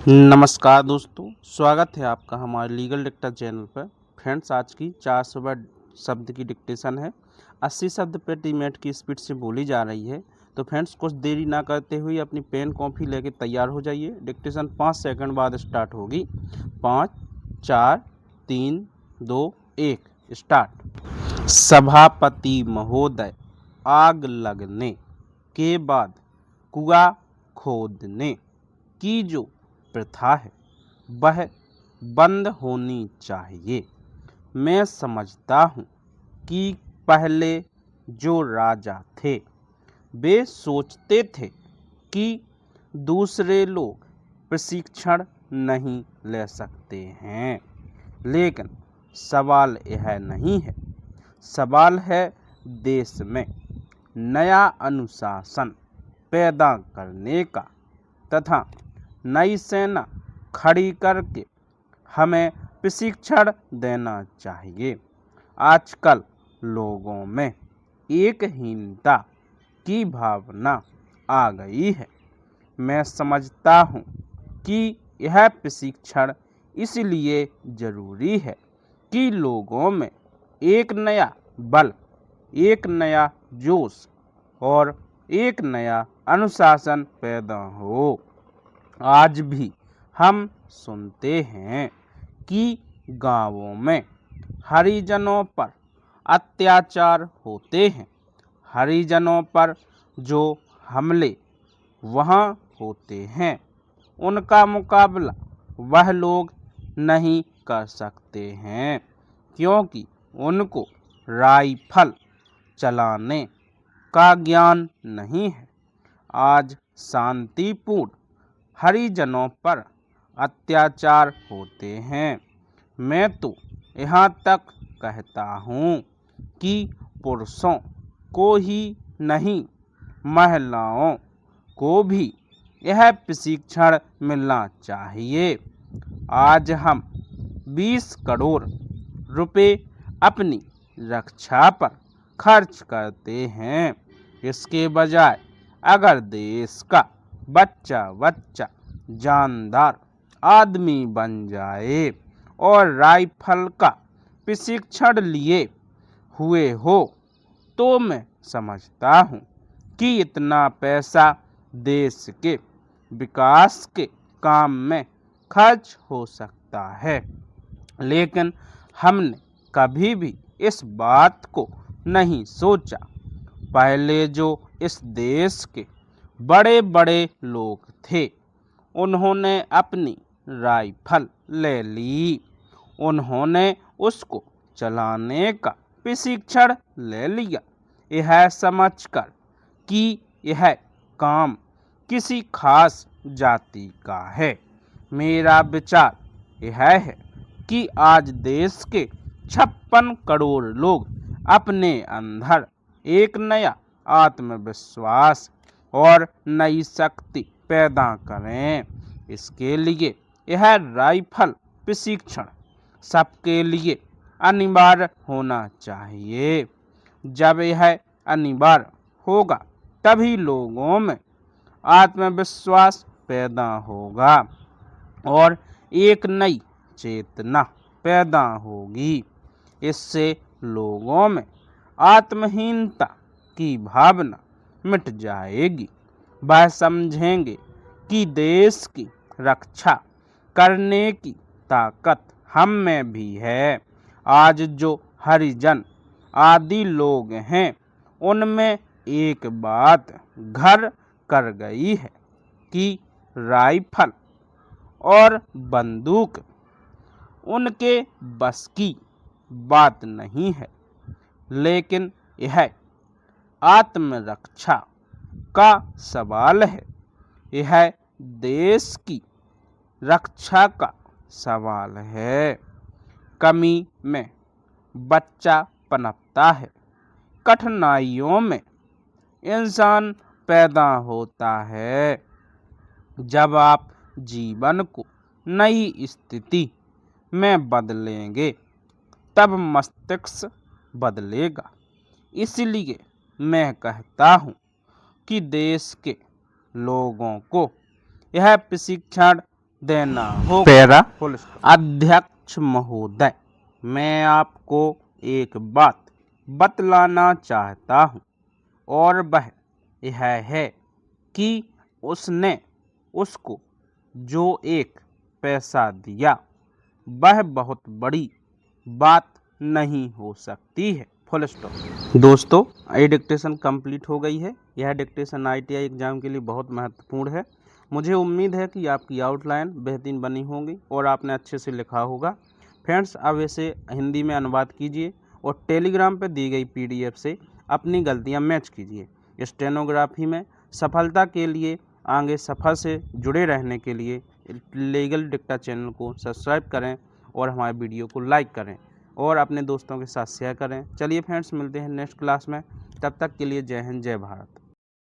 नमस्कार दोस्तों, स्वागत है आपका हमारे लीगल डिक्टेशन चैनल पर। फ्रेंड्स, आज की 400 वर्ड शब्द की डिक्टेशन है। 80 शब्द प्रति मिनट की स्पीड से बोली जा रही है। तो फ्रेंड्स, कुछ देरी ना करते हुए अपनी पेन कॉपी लेके तैयार हो जाइए। डिक्टेशन 5 सेकंड बाद स्टार्ट होगी। 5, 4, 3, 2, 1 स्टार्ट। सभापति महोदय, आग लगने के बाद कुआं खोदने की जो प्रथा है वह बंद होनी चाहिए। मैं समझता हूँ कि पहले जो राजा थे वे सोचते थे कि दूसरे लोग प्रशिक्षण नहीं ले सकते हैं, लेकिन सवाल यह नहीं है। सवाल है देश में नया अनुशासन पैदा करने का तथा नई सेना खड़ी करके हमें प्रशिक्षण देना चाहिए। आजकल लोगों में एकहीनता की भावना आ गई है। मैं समझता हूँ कि यह प्रशिक्षण इसलिए जरूरी है कि लोगों में एक नया बल, एक नया जोश और एक नया अनुशासन पैदा हो। आज भी हम सुनते हैं कि गांवों में हरिजनों पर अत्याचार होते हैं। हरिजनों पर जो हमले वहाँ होते हैं उनका मुकाबला वह लोग नहीं कर सकते हैं, क्योंकि उनको राइफल चलाने का ज्ञान नहीं है। आज शांतिपूर्ण हरिजनों पर अत्याचार होते हैं। मैं तो यहाँ तक कहता हूँ कि पुरुषों को ही नहीं, महिलाओं को भी यह प्रशिक्षण मिलना चाहिए। आज हम 20 करोड़ रुपए अपनी रक्षा पर खर्च करते हैं। इसके बजाय अगर देश का बच्चा जानदार आदमी बन जाए और राइफल का प्रशिक्षण लिए हुए हो तो मैं समझता हूँ कि इतना पैसा देश के विकास के काम में खर्च हो सकता है। लेकिन हमने कभी भी इस बात को नहीं सोचा। पहले जो इस देश के बड़े बड़े लोग थे उन्होंने अपनी राइफल ले ली, उन्होंने उसको चलाने का प्रशिक्षण ले लिया, यह समझकर कि यह काम किसी खास जाति का है। मेरा विचार यह है कि आज देश के 56 करोड़ लोग अपने अंदर एक नया आत्मविश्वास और नई शक्ति पैदा करें। इसके लिए यह राइफल प्रशिक्षण सबके लिए अनिवार्य होना चाहिए। जब यह अनिवार्य होगा तभी लोगों में आत्मविश्वास पैदा होगा और एक नई चेतना पैदा होगी। इससे लोगों में आत्महीनता की भावना मिट जाएगी। वह समझेंगे कि देश की रक्षा करने की ताकत हम में भी है। आज जो हरिजन आदि लोग हैं उनमें एक बात घर कर गई है कि राइफल और बंदूक उनके बस की बात नहीं है, लेकिन यह आत्मरक्षा का सवाल है। यह देश की रक्षा का सवाल है। कमी में बच्चा पनपता है, कठिनाइयों में इंसान पैदा होता है। जब आप जीवन को नई स्थिति में बदलेंगे तब मस्तिष्क बदलेगा। इसलिए मैं कहता हूँ कि देश के लोगों को यह प्रशिक्षण देना होगा। Para full stop. अध्यक्ष महोदय, मैं आपको एक बात बतलाना चाहता हूँ और वह यह है कि उसने उसको जो एक पैसा दिया वह बहुत बड़ी बात नहीं हो सकती है। Full stop. दोस्तों, ये डिक्टेशन कंप्लीट हो गई है। यह डिक्टेशन ITI एग्जाम के लिए बहुत महत्वपूर्ण है। मुझे उम्मीद है कि आपकी आउटलाइन बेहतरीन बनी होगी और आपने अच्छे से लिखा होगा। फ्रेंड्स, अब इसे हिंदी में अनुवाद कीजिए और टेलीग्राम पर दी गई PDF से अपनी गलतियां मैच कीजिए। स्टेनोग्राफी में सफलता के लिए आगे सफ़र से जुड़े रहने के लिए लीगल डिक्टा चैनल को सब्सक्राइब करें और हमारे वीडियो को लाइक करें और अपने दोस्तों के साथ शेयर करें। चलिए फ्रेंड्स, मिलते हैं नेक्स्ट क्लास में। तब तक के लिए जय हिंद, जय भारत।